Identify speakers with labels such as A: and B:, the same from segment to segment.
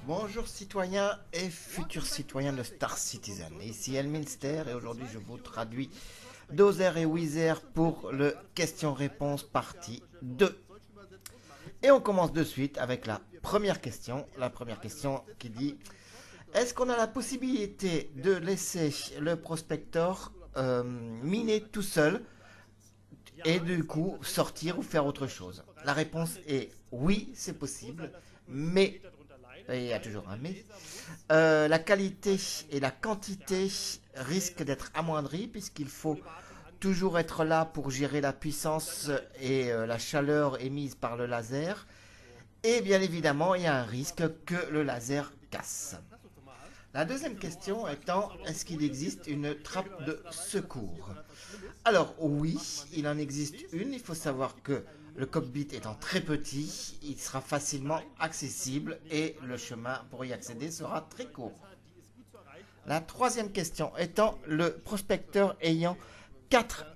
A: Bonjour citoyens et futurs citoyens de Star Citizen. Ici Elminster et aujourd'hui je vous traduis Dozer et Wizer pour le question-réponse partie 2. Et on commence de suite avec la première question. La première question qui dit: est-ce qu'on a la possibilité de laisser le prospector miner tout seul et du coup sortir ou faire autre chose? La réponse est oui, c'est possible, mais il y a toujours un mais. La qualité et la quantité risquent d'être amoindries puisqu'il faut toujours être là pour gérer la puissance et la chaleur émise par le laser. Et bien évidemment, il y a un risque que le laser casse. La deuxième question étant: est-ce qu'il existe une trappe de secours? Alors oui, il en existe une. Il faut savoir que le cockpit étant très petit, il sera facilement accessible et le chemin pour y accéder sera très court. La troisième question étant: le prospecteur ayant 4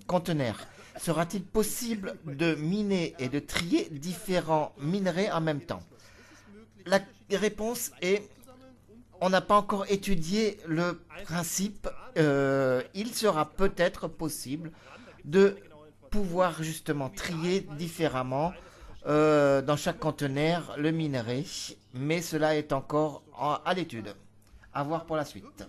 A: conteneurs, sera-t-il possible de miner et de trier différents minerais en même temps? La réponse est: on n'a pas encore étudié le principe. Il sera peut-être possible de pouvoir justement trier différemment dans chaque conteneur le minerai, mais cela est encore à l'étude. À voir pour la suite.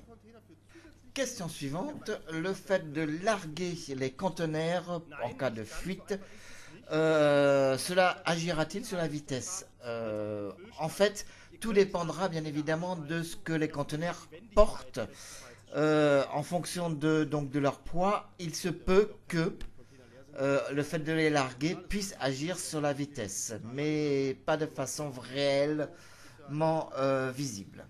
A: Question suivante: le fait de larguer les conteneurs en cas de fuite, cela agira-t-il sur la vitesse? En fait, tout dépendra bien évidemment de ce que les conteneurs portent. En fonction de leur poids, il se peut que le fait de les larguer puisse agir sur la vitesse, mais pas de façon réellement visible.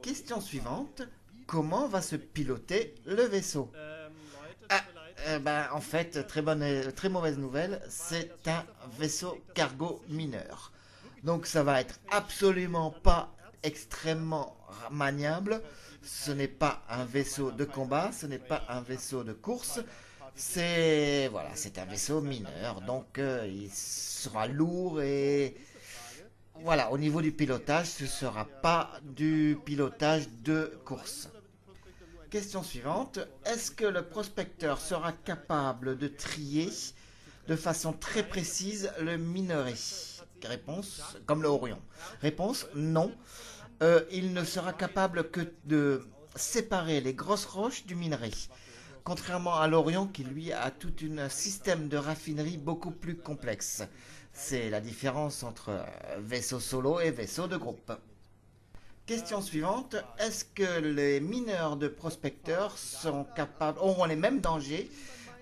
A: Question suivante: comment va se piloter le vaisseau? Ah, en fait, très mauvaise nouvelle, c'est un vaisseau cargo mineur. Donc ça va être absolument pas extrêmement maniable. Ce n'est pas un vaisseau de combat, ce n'est pas un vaisseau de course. C'est un vaisseau mineur, donc il sera lourd et voilà, au niveau du pilotage, ce ne sera pas du pilotage de course. Question suivante: est-ce que le prospecteur sera capable de trier de façon très précise le minerai? Réponse: comme le Orion. Réponse: non. Il ne sera capable que de séparer les grosses roches du minerai. Contrairement à l'Orion qui lui a tout un système de raffinerie beaucoup plus complexe. C'est la différence entre vaisseau solo et vaisseau de groupe. Question suivante: est-ce que les mineurs de prospecteurs auront les mêmes dangers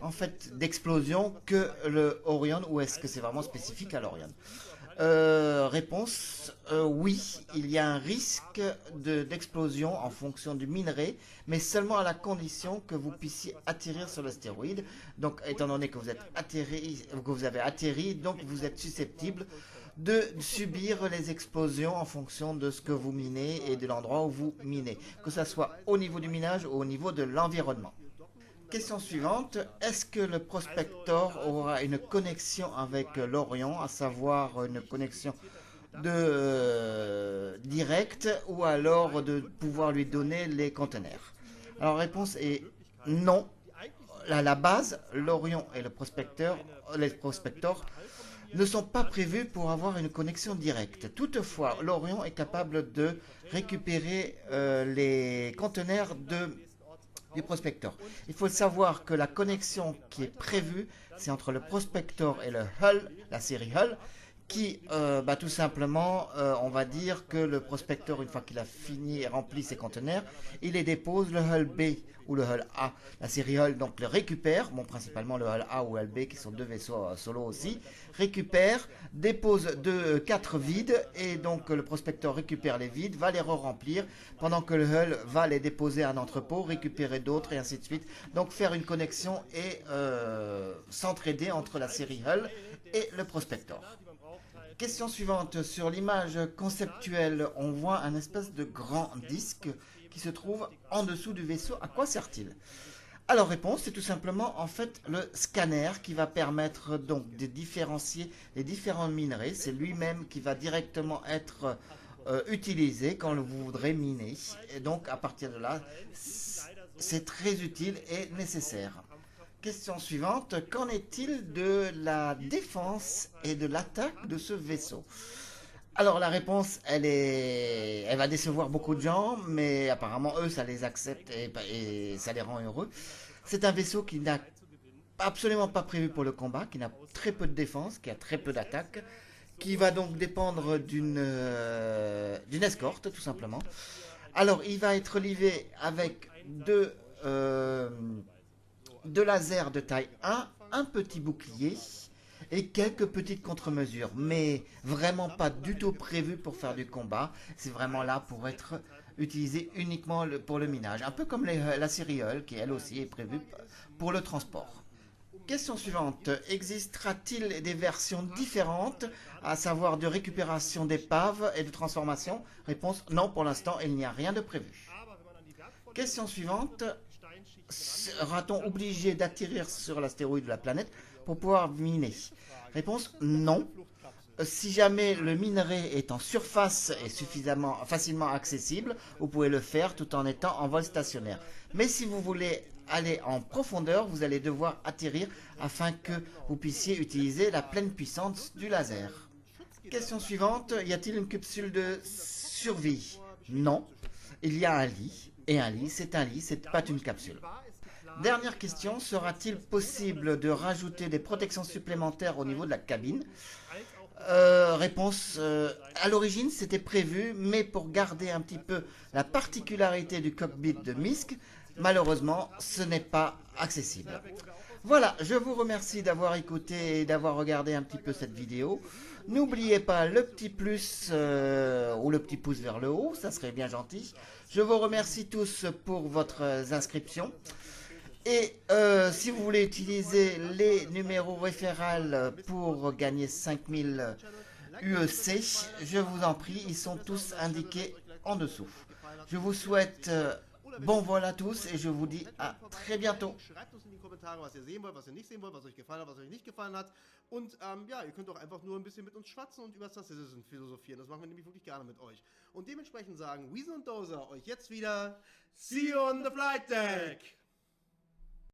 A: en fait d'explosion que le Orion, ou est-ce que c'est vraiment spécifique à l'Orion? Réponse: oui, il y a un risque d'explosion en fonction du minerai, mais seulement à la condition que vous puissiez atterrir sur l'astéroïde. Donc, étant donné que vous avez atterri, donc vous êtes susceptible de subir les explosions en fonction de ce que vous minez et de l'endroit où vous minez, que ce soit au niveau du minage ou au niveau de l'environnement. Question suivante: est-ce que le prospector aura une connexion avec l'Orion, à savoir une connexion directe, ou alors de pouvoir lui donner les conteneurs? Alors la réponse est non. À la base, l'Orion et les prospectors ne sont pas prévus pour avoir une connexion directe. Toutefois, l'Orion est capable de récupérer les conteneurs du prospector. Il faut savoir que la connexion qui est prévue, c'est entre le prospector et le Hull, la série Hull, qui, tout simplement, on va dire que le prospector, une fois qu'il a fini et rempli ses conteneurs, il les dépose. Le Hull B ou le Hull A, la série Hull, donc le récupère, principalement le Hull A ou Hull B, qui sont deux vaisseaux solo aussi, récupère, dépose 4 vides, et donc le prospector récupère les vides, va les re-remplir, pendant que le Hull va les déposer à un entrepôt, récupérer d'autres, et ainsi de suite. Donc faire une connexion et s'entraider entre la série Hull et le prospector. Question suivante: sur l'image conceptuelle, on voit un espèce de grand disque qui se trouve en dessous du vaisseau. À quoi sert-il? Alors, réponse, c'est tout simplement en fait le scanner qui va permettre donc de différencier les différents minerais. C'est lui-même qui va directement être utilisé quand vous voudrez miner. Et donc, à partir de là, c'est très utile et nécessaire. Question suivante, qu'en est-il de la défense et de l'attaque de ce vaisseau? Alors la réponse, elle va décevoir beaucoup de gens, mais apparemment eux, ça les accepte et ça les rend heureux. C'est un vaisseau qui n'a absolument pas prévu pour le combat, qui n'a très peu de défense, qui a très peu d'attaque, qui va donc dépendre d'une escorte, tout simplement. Alors il va être livré avec deux lasers de taille 1, un petit bouclier et quelques petites contre-mesures, mais vraiment pas du tout prévu pour faire du combat. C'est vraiment là pour être utilisé uniquement pour le minage, un peu comme la série Hull qui elle aussi est prévue pour le transport. Question suivante. Existera-t-il des versions différentes, à savoir de récupération d'épave et de transformation? Réponse non, pour l'instant il n'y a rien de prévu. Question suivante. Sera-t-on obligé d'atterrir sur l'astéroïde de la planète pour pouvoir miner? Réponse non. Si jamais le minerai est en surface et suffisamment facilement accessible, vous pouvez le faire tout en étant en vol stationnaire. Mais si vous voulez aller en profondeur, vous allez devoir atterrir afin que vous puissiez utiliser la pleine puissance du laser. Question suivante, y a-t-il une capsule de survie? Non. Il y a un lit. Et un lit, c'est pas une capsule. Dernière question, sera-t-il possible de rajouter des protections supplémentaires au niveau de la cabine? Réponse, à l'origine c'était prévu, mais pour garder un petit peu la particularité du cockpit de MISC, malheureusement ce n'est pas accessible. Voilà, je vous remercie d'avoir écouté et d'avoir regardé un petit peu cette vidéo. N'oubliez pas le petit plus ou le petit pouce vers le haut, ça serait bien gentil. Je vous remercie tous pour votre inscription. Et si vous voulez utiliser les numéros référals pour gagner 5000 UEC, je vous en prie, ils sont tous indiqués en dessous. Je vous souhaite bon vol à tous et je vous dis à très bientôt.
B: Schreibt uns in die Kommentare, was ihr sehen wollt, was ihr nicht sehen wollt, was euch gefallen hat, was euch nicht gefallen hat. Und ja, ihr könnt auch einfach nur ein bisschen mit uns schwatzen und über das System philosophieren. Das machen wir nämlich wirklich gerne mit euch. Und dementsprechend sagen Weasel und Dozer euch jetzt wieder See you on the flight deck!